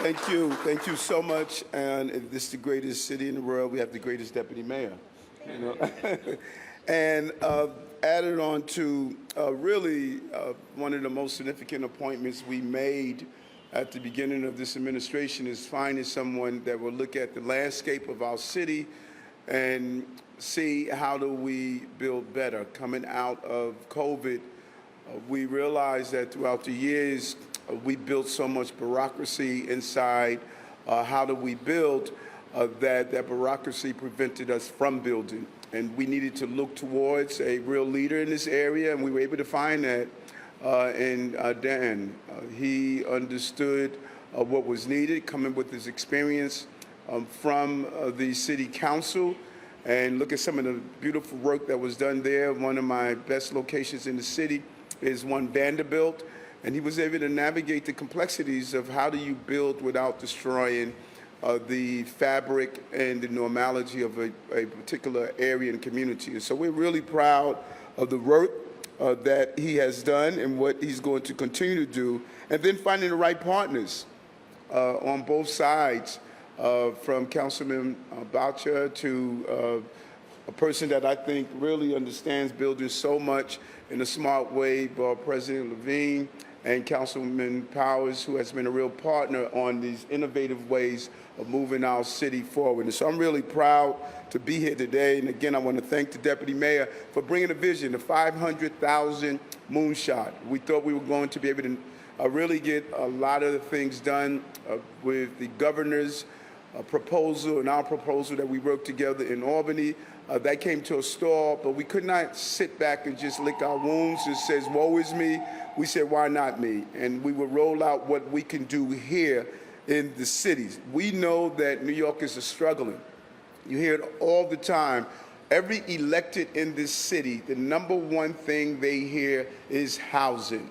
Thank you so much. And if this is the greatest city in the world, we have the greatest deputy mayor. You know, and added on to really one of the most significant appointments we made at the beginning of this administration is finding someone that will look at the landscape of our city and see how do we build better. Coming out of COVID, we realized that throughout the years, we built so much bureaucracy inside. How do we build that bureaucracy prevented us from building? And we needed to look towards a real leader in this area, and we were able to find that in Dan. He understood what was needed, coming with his experience from the city council, and look at some of the beautiful work that was done there. One of my best locations in the city is one Vanderbilt, and he was able to navigate the complexities of how do you build without destroying the fabric and the normality of a particular area and community. And so we're really proud of the work that he has done and what he's going to continue to do, and then finding the right partners on both sides, from Councilman Boucher to a person that I think really understands building so much in a smart way, President Levine, and Councilman Powers, who has been a real partner on these innovative ways of moving our city forward. And so I'm really proud to be here today. And again, I want to thank the Deputy Mayor for bringing a vision, the 500,000 moonshot. We thought we were going to be able to really get a lot of the things done with the governor's proposal and our proposal that we worked together in Albany. That came to a stall, but we could not sit back and just lick our wounds and says, woe is me. We said, why not me? And we would roll out what we can do here in the cities. We know that New Yorkers are struggling. You hear it all the time. Every elected in this city, the number one thing they hear is housing.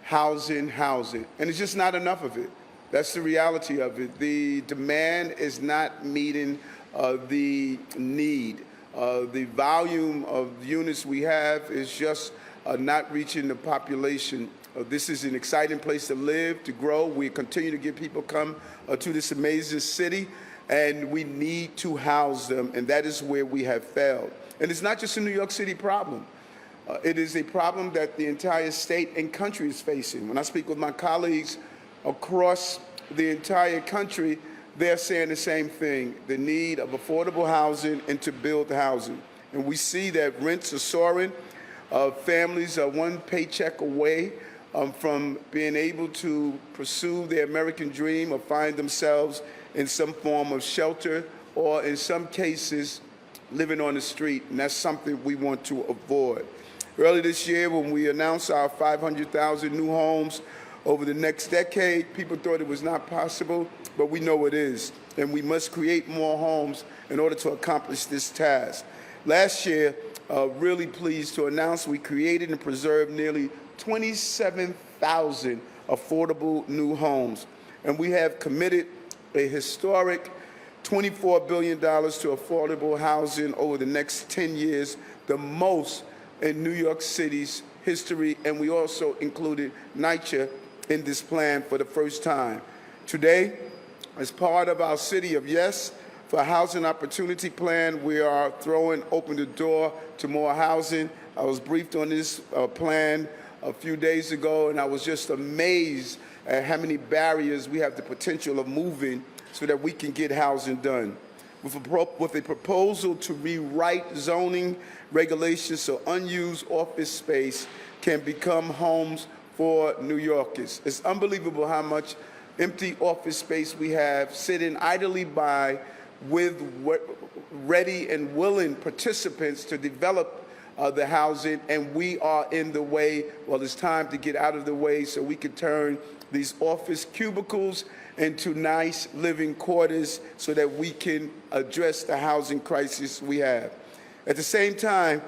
Housing, housing. And it's just not enough of it. That's the reality of it. The demand is not meeting the need. The volume of units we have is just not reaching the population. This is an exciting place to live, to grow. We continue to get people come to this amazing city, and we need to house them, and that is where we have failed. And it's not just a New York City problem. It is a problem that the entire state and country is facing. When I speak with my colleagues across the entire country, they're saying the same thing, the need of affordable housing and to build housing. And we see that rents are soaring. Families are one paycheck away from being able to pursue their American dream or find themselves in some form of shelter or, in some cases, living on the street. And that's something we want to avoid. Earlier this year, when we announced our 500,000 new homes over the next decade, people thought it was not possible, but we know it is. And we must create more homes in order to accomplish this task. Last year, really pleased to announce we created and preserved nearly 27,000 affordable new homes. And we have committed a historic $24 billion to affordable housing over the next 10 years, the most in New York City's history. And we also included NYCHA in this plan for the first time. Today, as part of our City of Yes for Housing Opportunity Plan, we are throwing open the door to more housing. I was briefed on this plan a few days ago, and I was just amazed at how many barriers we have the potential of moving so that we can get housing done. With a proposal to rewrite zoning regulations so unused office space can become homes for New Yorkers. It's unbelievable how much empty office space we have sitting idly by with ready and willing participants to develop the housing, and we are in the way. Well, it's time to get out of the way so we can turn these office cubicles into nice living quarters so that we can address the housing crisis we have. At the same time,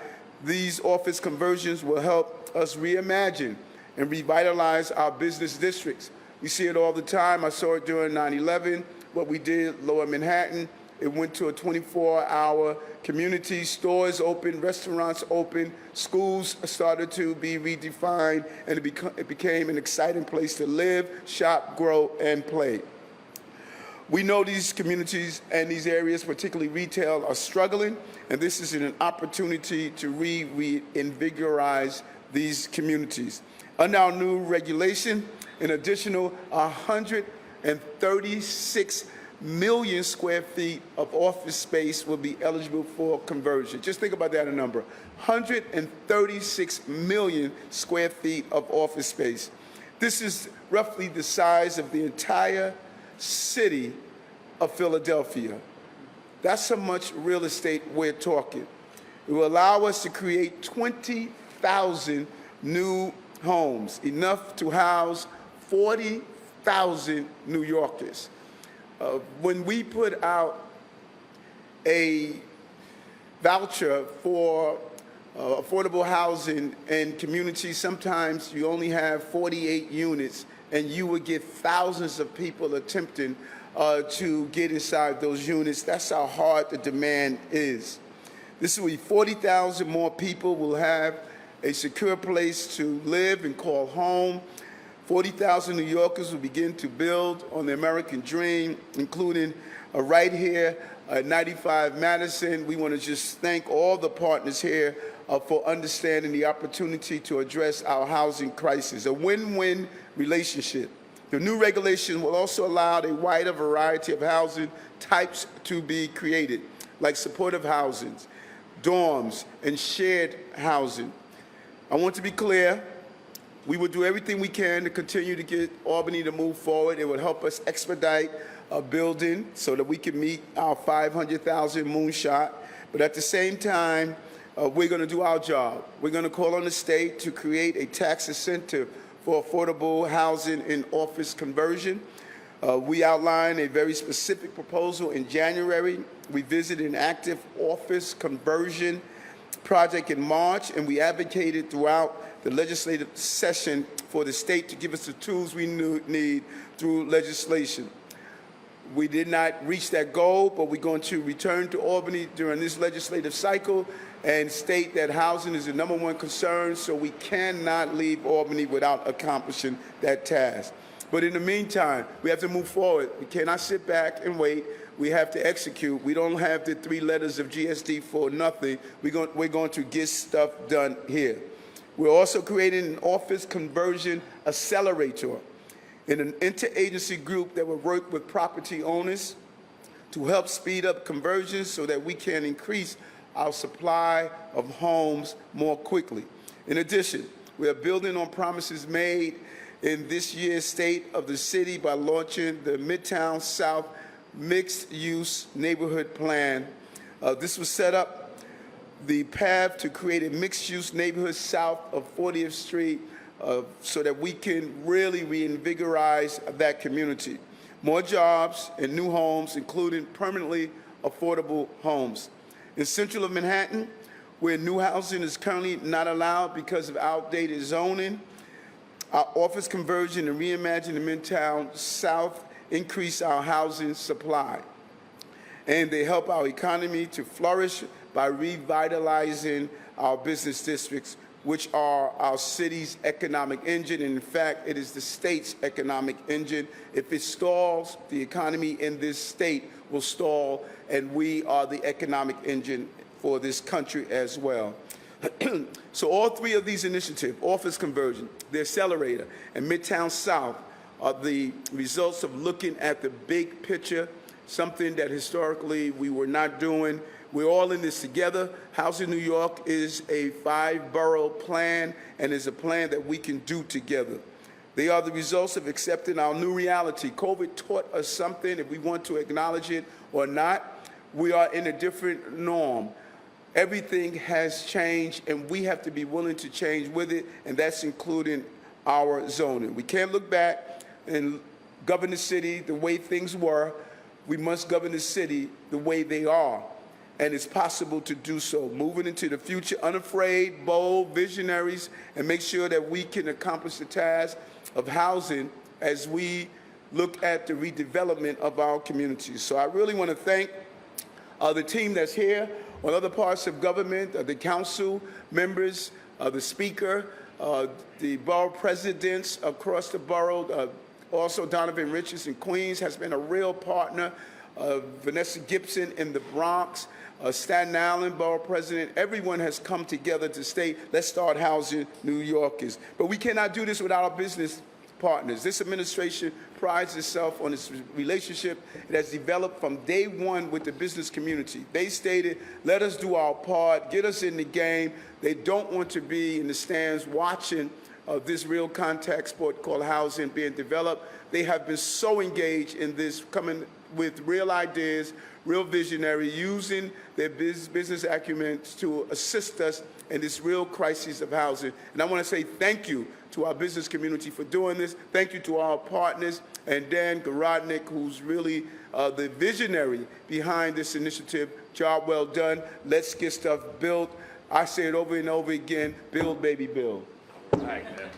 these office conversions will help us reimagine and revitalize our business districts. We see it all the time. I saw it during 9/11, what we did Lower Manhattan. It went to a 24-hour community, stores open, restaurants open, schools started to be redefined, and it became an exciting place to live, shop, grow, and play. We know these communities and these areas, particularly retail, are struggling, and this is an opportunity to reinvigorize these communities. Under our new regulation, an additional 136 million square feet of office space will be eligible for conversion. Just think about that a number. 136 million square feet of office space. This is roughly the size of the entire city of Philadelphia. That's how much real estate we're talking. It will allow us to create 20,000 new homes, enough to house 40,000 New Yorkers. When we put out a voucher for affordable housing in communities, sometimes you only have 48 units, and you would get thousands of people attempting to get inside those units. That's how hard the demand is. This will be 40,000 more people will have a secure place to live and call home. 40,000 New Yorkers will begin to build on the American dream, including right here at 95 Madison. We want to just thank all the partners here for understanding the opportunity to address our housing crisis, a win-win relationship. The new regulation will also allow a wider variety of housing types to be created, like supportive housing, dorms, and shared housing. I want to be clear. We will do everything we can to continue to get Albany to move forward. It will help us expedite building so that we can meet our 500,000 moonshot. But at the same time, we're going to do our job. We're going to call on the state to create a tax incentive for affordable housing and office conversion. We outlined a very specific proposal in January. We visited an active office conversion project in March, and we advocated throughout the legislative session for the state to give us the tools we need through legislation. We did not reach that goal, but we're going to return to Albany during this legislative cycle and state that housing is the #1 concern, so we cannot leave Albany without accomplishing that task. But in the meantime, we have to move forward. We cannot sit back and wait. We have to execute. We don't have the 3 letters of GSD for nothing. We're going to get stuff done here. We're also creating an office conversion accelerator in an interagency group that will work with property owners to help speed up conversions so that we can increase our supply of homes more quickly. In addition, we are building on promises made in this year's State of the City by launching the Midtown South Mixed-Use Neighborhood Plan. This was set up the path to create a mixed-use neighborhood south of 40th Street so that we can really reinvigorize that community. More jobs and new homes, including permanently affordable homes. In central of Manhattan, where new housing is currently not allowed because of outdated zoning, our office conversion and reimagine the Midtown South increase our housing supply. And they help our economy to flourish by revitalizing our business districts, which are our city's economic engine. And in fact, it is the state's economic engine. If it stalls, the economy in this state will stall, and we are the economic engine for this country as well. So all 3 of these initiatives, office conversion, the accelerator, and Midtown South, are the results of looking at the big picture, something that historically we were not doing. We're all in this together. Housing New York is a 5-borough plan and is a plan that we can do together. They are the results of accepting our new reality. COVID taught us something, if we want to acknowledge it or not. We are in a different norm. Everything has changed, and we have to be willing to change with it, and that's including our zoning. We can't look back and govern the city the way things were. We must govern the city the way they are, and it's possible to do so. Moving into the future, unafraid, bold, visionaries, and make sure that we can accomplish the task of housing as we look at the redevelopment of our communities. So I really want to thank the team that's here on other parts of government, the council members, the speaker, the borough presidents across the borough, Also, Donovan Richards in Queens has been a real partner. Vanessa Gibson in the Bronx, Staten Island Borough President, everyone has come together to state, let's start housing New Yorkers. But we cannot do this without our business partners. This administration prides itself on its relationship it has developed from day one with the business community. They stated, let us do our part, get us in the game. They don't want to be in the stands watching this real contact sport called housing being developed. They have been so engaged in this, coming with real ideas, real visionary, using their business acumen to assist us in this real crisis of housing. And I want to say thank you to our business community for doing this. Thank you to our partners, and Dan Garodnick, who's really the visionary behind this initiative. Job well done. Let's get stuff built. I say it over and over again, build, baby, build. All right, man.